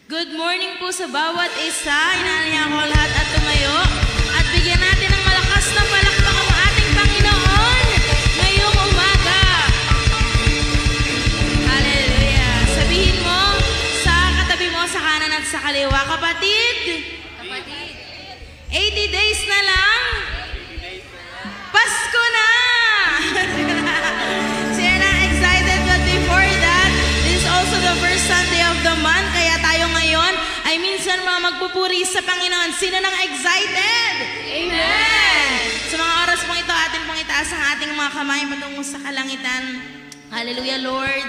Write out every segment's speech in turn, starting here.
Good morning po sa bawat isa. Inaalaya ko lahat at tumayo. At bigyan natin ng malakas na palakpak ang ating Panginoon ngayong umaga. Hallelujah. Sabihin mo sa katabi mo, sa kanan at sa kaliwa, kapatid, 80 days na lang, Pasko na! Sila na excited, but before that, this is also the first Sunday of the month, kaya tayo ngayon ay minsan mga magpupuri sa Panginoon. Sino nang excited? Amen! Sa mga oras pong ito, atin pong itaas ang ating mga kamay patungo sa kalangitan. Hallelujah, Lord!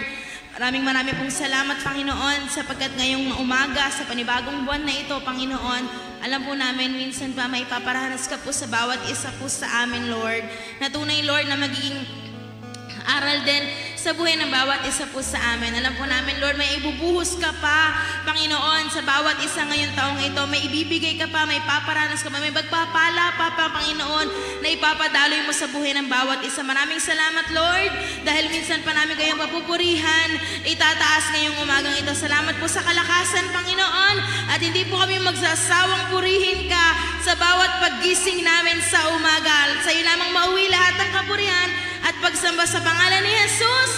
Maraming pong salamat, Panginoon, sapagkat ngayong umaga, sa panibagong buwan na ito, Panginoon, alam po namin, minsan pa may paparanas ka po sa bawat isa po sa amin, Lord. Na tunay, Lord, na magiging aral din sa buhay ng bawat isa po sa amin. Alam po namin, Lord, may ibubuhos ka pa, Panginoon, sa bawat isa ngayong taong ito. May ibibigay ka pa, may paparanas ka pa, may magpapala pa, Panginoon, na ipapadaloy mo sa buhay ng bawat isa. Maraming salamat, Lord, dahil minsan pa namin kayong papupurihan, itataas ngayong umagang ito. Salamat po sa kalakasan, Panginoon, at hindi po kami magsasawang purihin ka sa bawat paggising namin sa umaga. Sa iyo lamang mauwi lahat ng kapurihan at pagsamba sa pangalan ni Jesus.